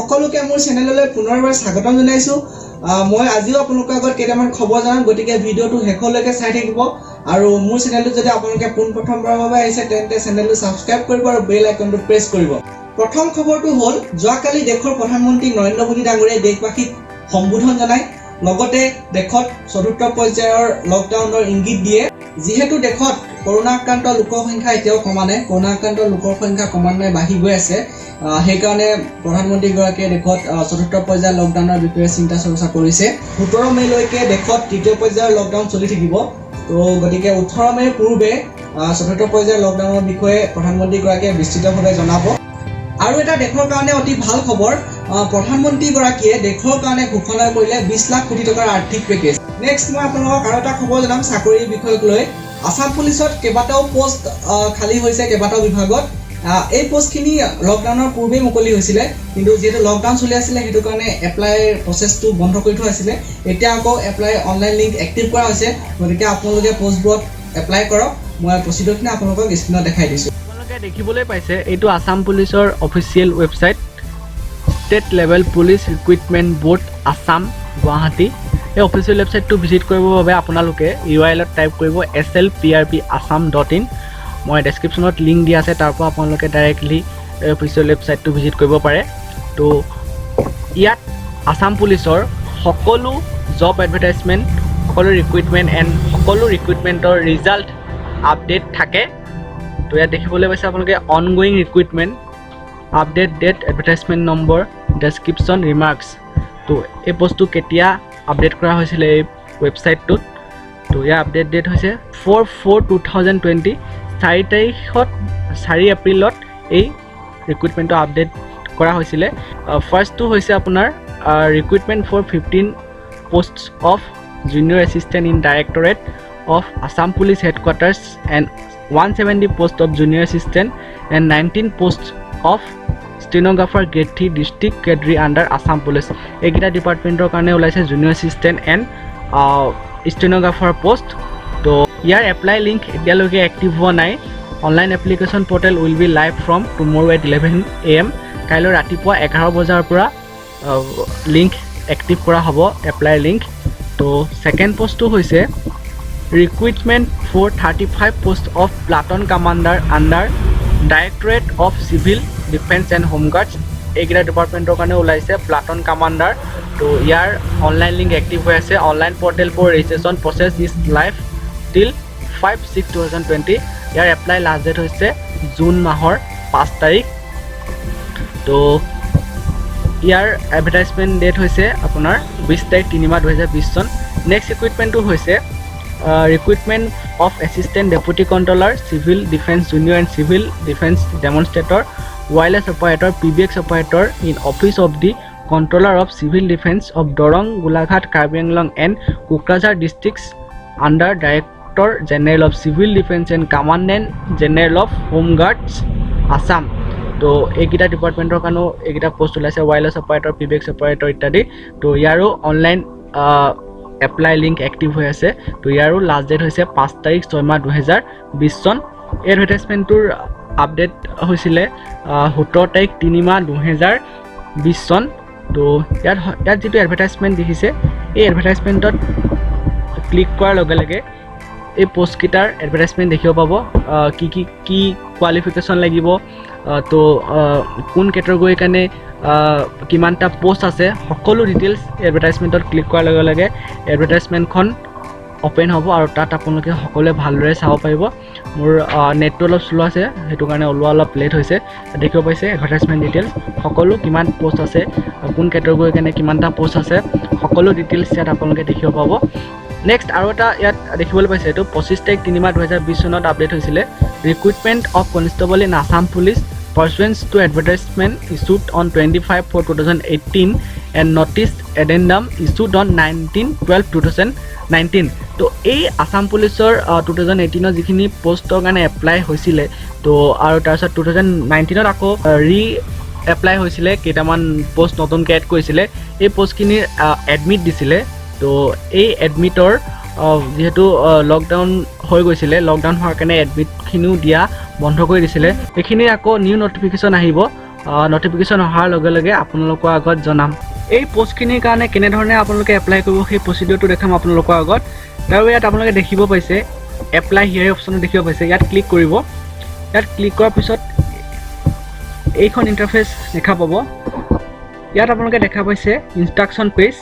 সকলোকে মোৰ চেনেললৈ পুনৰবাৰ স্বাগতম জনাইছো। মই আজিও আপোনালোকৰ আগত কেইটামান খবৰ জনাম, গতিকে ভিডিঅ'টো শেষলৈকে চাই থাকিব। আৰু মোৰ চেনেলটো যদি আপোনালোকে পোনপ্ৰথমবাৰৰ বাবে আহিছে তেন্তে চেনেলটো ছাবস্ক্ৰাইব কৰিব আৰু বেল আইকনটো প্ৰেছ কৰিব। প্ৰথম খবৰটো হ'ল যোৱাকালি দেশৰ প্ৰধানমন্ত্ৰী নৰেন্দ্ৰ মোদী ডাঙৰীয়াই দেশবাসীক সম্বোধন জনায়, লগতে দেশত চতুৰ্থ পৰ্যায়ৰ লকডাউনৰ ইংগিত দিয়ে। যিহেতু দেশত কৰোনা আক্ৰান্ত লোকৰ সংখ্যা এতিয়াও কমা নাই, কৰোনা আক্ৰান্ত লোকৰ সংখ্যা ক্ৰমান্বয়ে বাঢ়ি গৈ আছে। সেইকাৰণে প্ৰধানমন্ত্ৰীগৰাকীয়ে দেশত চতুৰ্থ পৰ্যায়ৰ লকডাউনৰ বিষয়ে চিন্তা চৰ্চা কৰিছে। 17 মেলৈকে দেশত তৃতীয় পৰ্যায়ৰ লকডাউন চলি থাকিব। তো গতিকে 18 মেৰ পূৰ্বে চতুৰ্থ পৰ্যায়ৰ লকডাউনৰ বিষয়ে প্ৰধানমন্ত্ৰীগৰাকীয়ে বিস্তৃতভাৱে জনাব। আৰু এটা দেশৰ কাৰণে অতি ভাল খবৰ, প্ৰধানমন্ত্ৰীগৰাকীয়ে দেশৰ কাৰণে ঘোষণা কৰিলে 20 লাখ কোটি টকাৰ আৰ্থিক পেকেজ। নেক্সট মই আপোনালোকক আৰু এটা খবৰ জনাম চাকৰিৰ বিষয়ক লৈ। আসাম পুলিচত কেইবাটাও পোষ্ট খালী হৈছে কেইবাটাও বিভাগত। এই পোষ্টখিনি লকডাউনৰ পূৰ্বেই মুকলি হৈছিলে, কিন্তু যিহেতু লকডাউন চলি আছিলে সেইটো কাৰণে এপ্লাইৰ প্ৰচেছটো বন্ধ কৰি থোৱা আছিলে। এতিয়া আকৌ এপ্লাই অনলাইন লিংক এক্টিভ কৰা হৈছে, গতিকে আপোনালোকে পোষ্টবোৰত এপ্লাই কৰক। মই প্ৰচিডিউৰখিনি আপোনালোকক স্ক্ৰীনত দেখাই দিছোঁ। আপোনালোকে দেখিবলৈ পাইছে এইটো আসাম পুলিচৰ official website, state level police recruitment board Assam Guwahati. এই অফিচিয়েল ৱেবছাইটটো ভিজিট কৰিবৰ বাবে আপোনালোকে URL-ত টাইপ কৰিব slprbassam.in। মই ডেছক্ৰিপশ্যনত লিংক দিয়া আছে, তাৰ পৰা আপোনালোকে ডাইৰেক্টলি অফিচিয়েল ৱেবছাইটটো ভিজিট কৰিব পাৰে। তো ইয়াত আসাম পুলিচৰ সকলো জব এডভাৰটাইজমেণ্ট, সকলো ৰিক্ৰুইটমেণ্ট এণ্ড সকলো ৰিক্ৰুইটমেণ্টৰ ৰিজাল্ট আপডেট থাকে। তো ইয়াত দেখিবলৈ পাইছে আপোনালোকে ongoing recruitment, update date, advertisement number, description, remarks. তো এই বস্তু কেতিয়া আপডেট কৰা হৈছিলে এই ৱেবছাইটটোত। তো ইয়াৰ আপডেট ডেট হৈছে 4/4/2020, 4 এপ্ৰিলত এই ৰিক্ৰুইটমেণ্টটো আপডেট কৰা হৈছিলে। ফাৰ্ষ্টটো হৈছে আপোনাৰ recruitment for 15 posts of junior assistant in directorate of Assam police headquarters and 170 post of junior assistant and 19 post of stenographer grade 3 district cadre under Assam police. এইকেইটা ডিপাৰ্টমেণ্টৰ কাৰণে ওলাইছে junior assistant and stenographer post. তো ইয়াৰ এপ্লাই লিংক এতিয়ালৈকে active হোৱা নাই। Online application portal will be live from tomorrow at 11 AM। কাইলৈ ৰাতিপুৱা 11 বজাৰ পৰা লিংক এক্টিভ কৰা হ'ব, এপ্লাই লিংক। তো ছেকেণ্ড পোষ্টটো হৈছে recruitment for 35 post of platoon commander under directorate of civil defence and home guards. এইকেইটা ডিপাৰ্টমেণ্টৰ কাৰণে ওলাইছে প্লাটন কামাণ্ডাৰ। তো ইয়াৰ অনলাইন লিংক এক্টিভ হৈ আছে। Online portal for registration process is live till 5/6/2020। ইয়াৰ এপ্লাই লাষ্ট ডেট হৈছে জুন মাহৰ 5 তাৰিখ। তো ইয়াৰ এডভাৰটাইজমেণ্ট ডেট হৈছে আপোনাৰ 20 তাৰিখ 3 মাহ 2020 চন। নেক্সট ৰিক্ৰুইটমেণ্টটো হৈছে recruitment of assistant deputy controller civil defence junior and civil defence demonstrator wireless operator PBX operator in office of the controller of civil defence of Darrang, Golaghat, Karbi Anglong and Kokrajhar districts under director general of civil defence and commandant general of home guards Assam. তো এইকেইটা ডিপাৰ্টমেণ্টৰ কাৰণেও এইকেইটা post ওলাইছে, wireless operator, PBX operator ইত্যাদি। তো ইয়াৰো online apply link active হৈ আছে। তো ইয়াৰো লাষ্ট ডেট হৈছে 5 তাৰিখ 6 মাহ 2020 চন। এই এডভাৰটাইজমেণ্টটোৰ আপডেট হৈছিলে 17 তাৰিখ 3 মাহ 2020 চন। তো ইয়াত যিটো এডভাৰটাইজমেণ্ট দেখিছে, এই এডভাৰটাইজমেণ্টত ক্লিক কৰাৰ লগে লগে এই পোষ্টকেইটাৰ এডভাৰটাইজমেণ্ট দেখিব পাব। কি কোৱালিফিকেশ্যন লাগিব, তো কোন কেটেগৰীৰ কাৰণে কিমানটা পোষ্ট আছে, সকলো ডিটেইলছ এডভাৰটাইজমেণ্টত ক্লিক কৰাৰ লগে লগে এডভাৰটাইজমেণ্টখন অ'পেন হ'ব আৰু তাত আপোনালোকে সকলোৱে ভালদৰে চাব পাৰিব। মোৰ নেটটো অলপ শ্ল' আছে, সেইটো কাৰণে ওলোৱা অলপ লেট হৈছে। দেখিব পাইছে এডভাৰটাইজমেণ্ট ডিটেইলছ, সকলো কিমান পোষ্ট আছে, কোন কেটেগৰীৰ কাৰণে কিমানটা পোষ্ট আছে, সকলো ডিটেইলছ ইয়াত আপোনালোকে দেখিব পাব। নেক্সট আৰু এটা ইয়াত দেখিবলৈ পাইছে, এইটো 25 তাৰিখ 3 মাহ 2020 চনত আপডেট হৈছিলে। Recruitment of constable in Assam police pursuant to advertisement issued on 25/4/2018 and notice addendum issued on 19/12/2019. তো এই আসাম পুলিচৰ 2018 যিখিনি পোষ্টৰ কাৰণে এপ্লাই হৈছিলে, তো আৰু তাৰপিছত 2019 আকৌ এপ্লাই হৈছিলে, কেইটামান পোষ্ট নতুনকৈ এড কৰিছিলে। এই পোষ্টখিনিৰ এডমিট দিছিলে। তো এই এডমিটৰ যেহেতু লকডাউন হৈ গৈছিলে, লকডাউন হোৱাৰ কাৰণে এডমিটখিনিও দিয়া বন্ধ কৰি দিছিলে। এইখিনি আকৌ নিউ নটিফিকেশ্যন আহিব নটিফিকেশ্যন অহাৰ লগে লগে আপোনালোকৰ আগত জনাম। এই পোষ্টখিনিৰ কাৰণে কেনেধৰণে আপোনালোকে এপ্লাই কৰিব সেই প্ৰচিডিউৰটো দেখাম আপোনালোকৰ আগত। তাৰ ইয়াত আপোনালোকে দেখিব পাইছে এপ্লাই হিয়াৰ অপশ্যনটো দেখিব পাইছে, ইয়াত ক্লিক কৰিব। ইয়াত ক্লিক কৰাৰ পিছত এইখন ইণ্টাৰফেচ দেখা পাব। ইয়াত আপোনালোকে দেখা পাইছে ইনষ্ট্ৰাকশ্যন পেজ।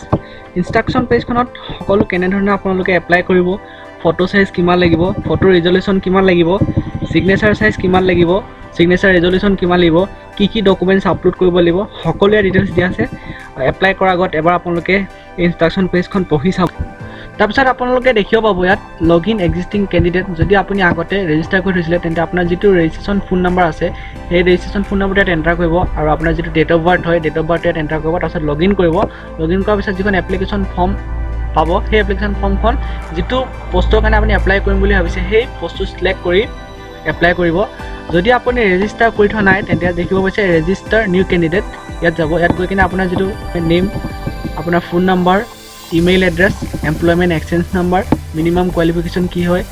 ইনষ্ট্ৰাকশ্যন পেজখনত সকলো কেনেধৰণে আপোনালোকে এপ্লাই কৰিব, ফটো চাইজ কিমান লাগিব, ফটো ৰিজলিউশ্যন কিমান লাগিব, ছিগনেচাৰ চাইজ কিমান লাগিব, ছিগনেচাৰ ৰেজলিউশ্যন কিমান লাগিব, কি কি ডকুমেণ্টছ আপলোড কৰিব লাগিব, সকলোৱে ডিটেইলছ দিয়া আছে। এপ্লাই কৰাৰ আগত এবাৰ আপোনালোকে ইনষ্ট্ৰাকশ্যন পেজখন পঢ়ি চাব। তাৰপিছত আপোনালোকে দেখিব পাব ইয়াত লগ ইন এক্সিষ্টিং কেণ্ডিডেট। যদি আপুনি আগতে ৰেজিষ্টাৰ কৰি থৈছিলে তেন্তে আপোনাৰ যিটো ৰেজিষ্ট্ৰেশ্যন ফোন নাম্বাৰ আছে সেই ৰেজিষ্ট্ৰেশ্যন ফোন নাম্বাৰটো ইয়াত এণ্টাৰ কৰিব আৰু আপোনাৰ যিটো ডেট অফ বাৰ্থ হয় ডেট অফ বাৰ্থ ইয়াত এণ্টাৰ কৰিব। তাৰপিছত লগ ইন কৰিব। লগ ইন কৰাৰ পিছত যিখন এপ্লিকেশ্যন ফৰ্ম পাব সেই এপ্লিকেশ্যন ফৰ্মখন যিটো পষ্টৰ কাৰণে আপুনি এপ্লাই কৰিম বুলি ভাবিছে সেই পষ্টটো ছিলেক্ট কৰি এপ্লাই কৰিব। যদি আপুনি ৰেজিষ্টাৰ কৰি থোৱা নাই তেন্তে ইয়াত দেখিব পাইছে ৰেজিষ্টাৰ নিউ কেণ্ডিডেট, ইয়াত যাব। ইয়াত গৈ কিনে আপোনাৰ যিটো নেম, আপোনাৰ phone number, email address, employment exchange number, minimum qualification কি হয়,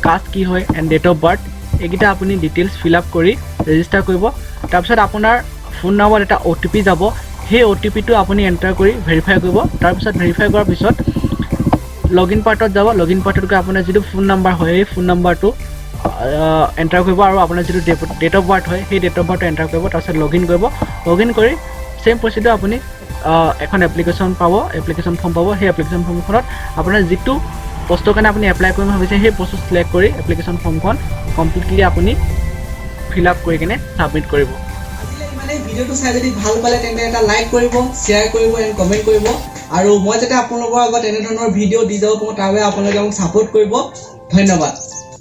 কাষ্ট কি হয় এণ্ড ডেট অফ বাৰ্থ, এইকেইটা আপুনি ডিটেইলছ ফিল আপ কৰি ৰেজিষ্টাৰ কৰিব। তাৰপিছত আপোনাৰ ফোন নাম্বাৰত এটা OTP যাব, সেই OTPটো আপুনি এণ্টাৰ কৰি ভেৰিফাই কৰিব। তাৰপিছত ভেৰিফাই কৰাৰ পিছত লগ ইন পাৰ্টত যাব। লগ ইন পাৰ্টত গৈ আপোনাৰ যিটো ফোন নাম্বাৰ হয় সেই ফোন নাম্বাৰটো এণ্টাৰ কৰিব আৰু আপোনাৰ যিটো ডেট অফ বাৰ্থ হয় সেই ডেট অফ বাৰ্থটো এণ্টাৰ কৰিব। তাৰপিছত লগ ইন কৰিব। লগ ইন কৰি ছেইম প্ৰচিডিউৰ আপুনি এখন এপ্লিকেশ্যন পাব, এপ্লিকেশ্যন ফৰ্ম পাব। সেই এপ্লিকেশ্যন ফৰ্মখনত আপোনাৰ যিটো পষ্টৰ কাৰণে আপুনি এপ্লাই কৰিম ভাবিছে সেই পষ্টটো ছিলেক্ট কৰি এপ্লিকেশ্যন ফৰ্মখন কমপ্লিটলি আপুনি ফিল আপ কৰি কিনে ছাবমিট কৰিব। আজিলৈ ইমানেই। ভিডিঅ'টো চাই যদি ভাল পালে তেন্তে এটা লাইক কৰিব, শ্বেয়াৰ কৰিব এণ্ড কমেণ্ট কৰিব। আৰু মই যাতে আপোনালোকৰ আগত এনেধৰণৰ ভিডিঅ' দি যাব পাৰোঁ তাৰ বাবে আপোনালোকে মোক ছাপোৰ্ট কৰিব। ধন্যবাদ।